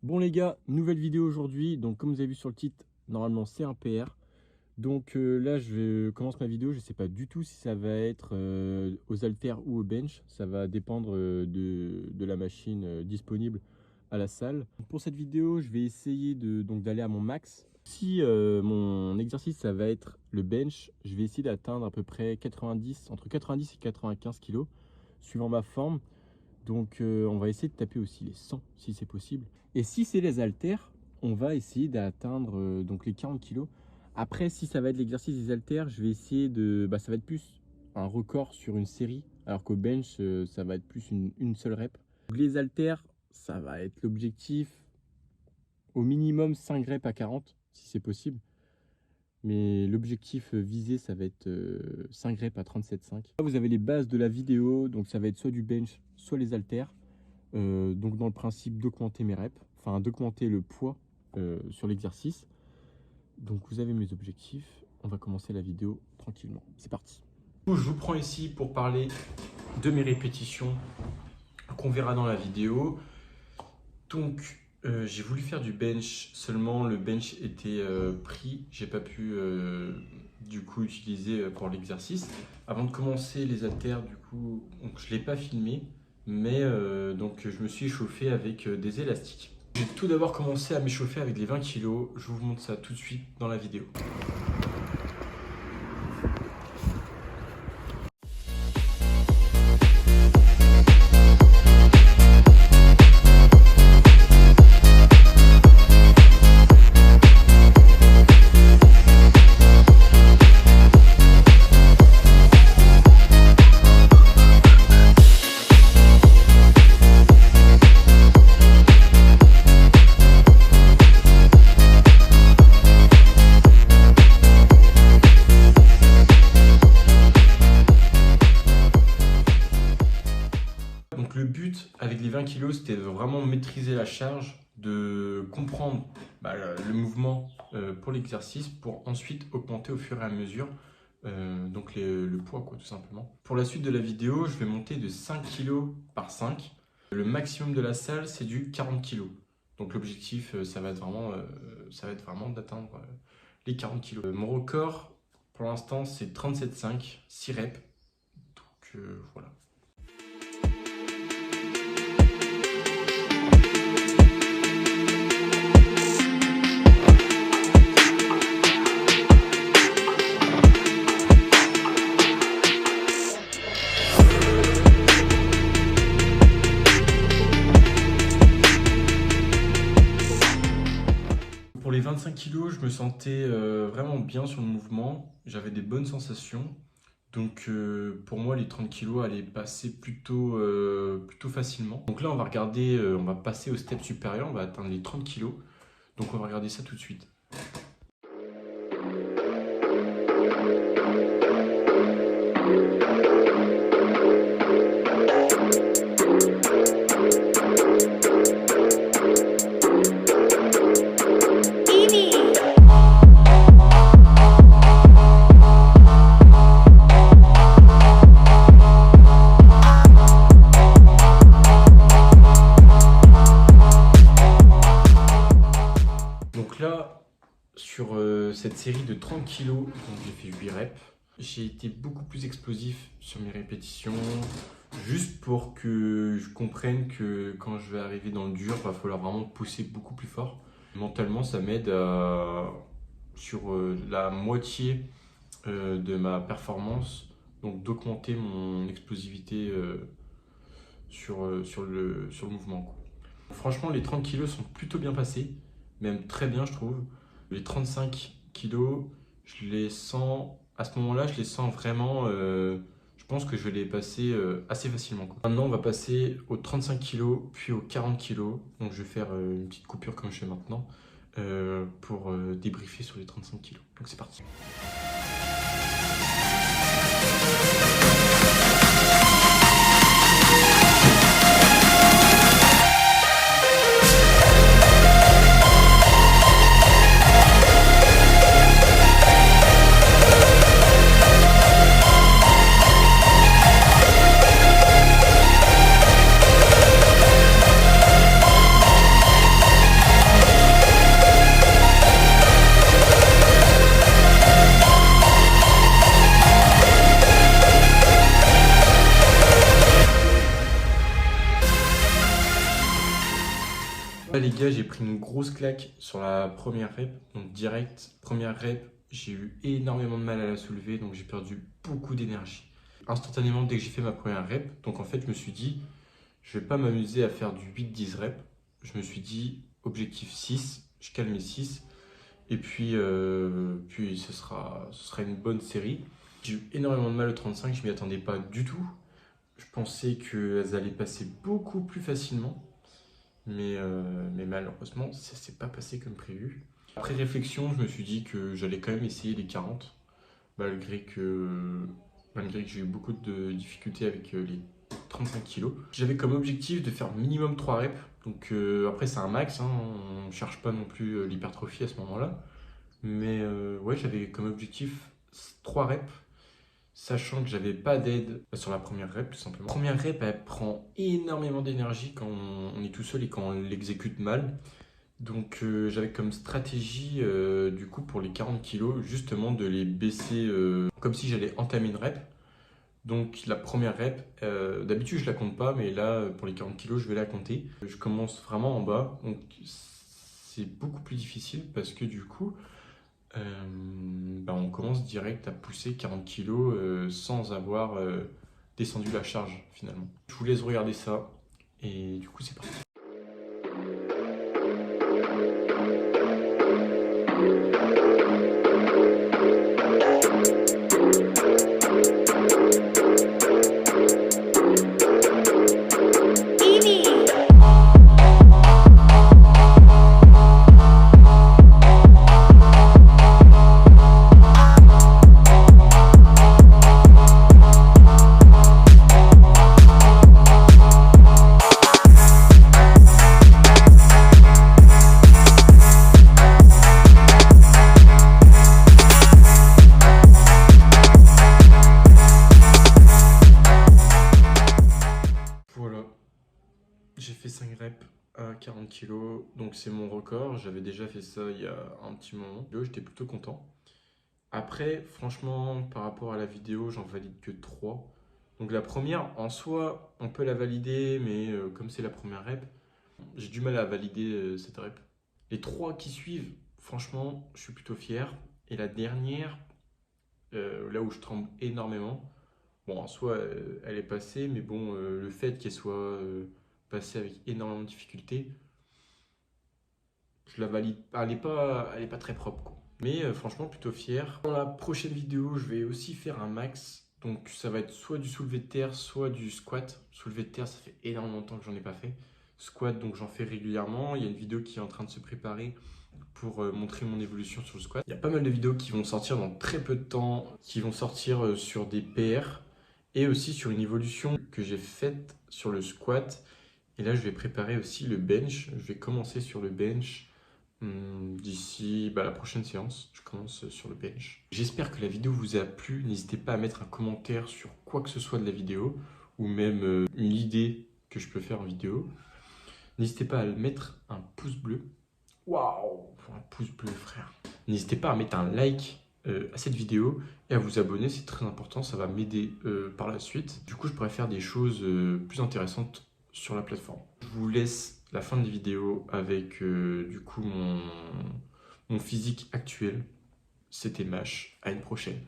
Bon les gars, nouvelle vidéo aujourd'hui. Donc comme vous avez vu sur le titre, normalement c'est un PR. Donc là je commence ma vidéo, je ne sais pas du tout si ça va être aux haltères ou au bench. Ça va dépendre de la machine disponible à la salle. Pour cette vidéo, je vais essayer d'aller à mon max. Si mon exercice ça va être le bench, je vais essayer d'atteindre à peu près entre 90 et 95 kg suivant ma forme. Donc on va essayer de taper aussi les 100 si c'est possible. Et si c'est les haltères, on va essayer d'atteindre donc les 40 kg. Après, si ça va être l'exercice des haltères, je vais essayer ça va être plus un record sur une série, alors qu'au bench, ça va être plus une seule rep. Donc, les haltères, ça va être l'objectif au minimum 5 reps à 40, si c'est possible. Mais l'objectif visé, ça va être 5 reps à 37,5. Là, vous avez les bases de la vidéo, donc ça va être soit du bench, soit les haltères. Donc dans le principe d'augmenter mes reps, enfin d'augmenter le poids sur l'exercice. Donc vous avez mes objectifs, on va commencer la vidéo tranquillement, c'est parti. Je vous prends ici pour parler de mes répétitions qu'on verra dans la vidéo. Donc j'ai voulu faire du bench, seulement le bench était pris, j'ai pas pu du coup utiliser pour l'exercice. Avant de commencer les haltères, du coup, donc, je l'ai pas filmé, mais donc je me suis échauffé avec des élastiques. J'ai tout d'abord commencé à m'échauffer avec les 20 kg, je vous montre ça tout de suite dans la vidéo. Donc le but avec les 20 kg, c'était de vraiment maîtriser la charge, de comprendre le mouvement pour l'exercice, pour ensuite augmenter au fur et à mesure donc le poids tout simplement. Pour la suite de la vidéo, je vais monter de 5 kg par 5. Le maximum de la salle, c'est du 40 kg. Donc l'objectif, ça va être vraiment d'atteindre les 40 kg. Mon record, pour l'instant, c'est 37,5, 6 reps. Donc voilà. Pour les 25 kg, je me sentais vraiment bien sur le mouvement, j'avais des bonnes sensations. Donc pour moi, les 30 kg allaient passer plutôt facilement. Donc là, on va regarder, on va passer au step supérieur, on va atteindre les 30 kg. Donc on va regarder ça tout de suite. Sur cette série de 30 kg, donc j'ai fait 8 reps. J'ai été beaucoup plus explosif sur mes répétitions, juste pour que je comprenne que quand je vais arriver dans le dur, il va falloir vraiment pousser beaucoup plus fort. Mentalement, ça m'aide sur la moitié de ma performance, donc d'augmenter mon explosivité sur le mouvement. Franchement, les 30 kg sont plutôt bien passés, même très bien je trouve. Les 35 kg, je les sens, à ce moment-là, je les sens vraiment, je pense que je vais les passer assez facilement. Maintenant, on va passer aux 35 kg, puis aux 40 kg. Donc, je vais faire une petite coupure comme je fais maintenant pour débriefer sur les 35 kg. Donc, c'est parti. Là les gars, j'ai pris une grosse claque sur la première rep, donc direct, première rep, j'ai eu énormément de mal à la soulever, donc j'ai perdu beaucoup d'énergie. Instantanément, dès que j'ai fait ma première rep, donc en fait je me suis dit, je vais pas m'amuser à faire du 8-10 reps, je me suis dit, objectif 6, je calme mes 6, et puis ce sera une bonne série. J'ai eu énormément de mal au 35, je m'y attendais pas du tout. Je pensais qu'elles allaient passer beaucoup plus facilement. Mais malheureusement, ça s'est pas passé comme prévu. Après réflexion, je me suis dit que j'allais quand même essayer les 40, malgré que, malgré que j'ai eu beaucoup de difficultés avec les 35 kilos. J'avais comme objectif de faire minimum 3 reps. Donc après, c'est un max, hein, on ne cherche pas non plus l'hypertrophie à ce moment-là. Mais ouais, j'avais comme objectif 3 reps, sachant que j'avais pas d'aide sur la première rep, tout simplement. La première rep, elle prend énormément d'énergie quand on est tout seul et quand on l'exécute mal. Donc j'avais comme stratégie, du coup, pour les 40 kilos, justement de les baisser comme si j'allais entamer une rep. Donc la première rep, d'habitude je la compte pas, mais là, pour les 40 kilos, je vais la compter. Je commence vraiment en bas, donc c'est beaucoup plus difficile parce que du coup, on commence direct à pousser 40 kilos sans avoir descendu la charge finalement. Je vous laisse regarder ça et du coup c'est parti. Voilà, j'ai fait 5 reps à 40 kg, donc c'est mon record. J'avais déjà fait ça il y a un petit moment. J'étais plutôt content. Après, franchement, par rapport à la vidéo, j'en valide que 3. Donc la première, en soi, on peut la valider, mais comme c'est la première rep, j'ai du mal à valider cette rep. Les 3 qui suivent, franchement, je suis plutôt fier. Et la dernière, là où je tremble énormément, bon, en soi, elle est passée, mais bon, le fait qu'elle soit passée avec énormément de difficultés, je la valide. Elle est pas très propre, quoi. Mais franchement, plutôt fier. Dans la prochaine vidéo, je vais aussi faire un max. Donc ça va être soit du soulevé de terre, soit du squat. Soulevé de terre, ça fait énormément de temps que j'en ai pas fait. Squat, donc j'en fais régulièrement. Il y a une vidéo qui est en train de se préparer pour montrer mon évolution sur le squat. Il y a pas mal de vidéos qui vont sortir dans très peu de temps, qui vont sortir sur des PR et aussi sur une évolution que j'ai faite sur le squat. Et là, je vais préparer aussi le bench. Je vais commencer sur le bench d'ici la prochaine séance. Je commence sur le bench. J'espère que la vidéo vous a plu. N'hésitez pas à mettre un commentaire sur quoi que ce soit de la vidéo ou même une idée que je peux faire en vidéo. N'hésitez pas à mettre un pouce bleu. Waouh, un pouce bleu, frère. N'hésitez pas à mettre un like à cette vidéo et à vous abonner, c'est très important, ça va m'aider par la suite. Du coup, je pourrais faire des choses plus intéressantes sur la plateforme. Je vous laisse la fin de la vidéo avec du coup mon physique actuel. C'était Mash, à une prochaine.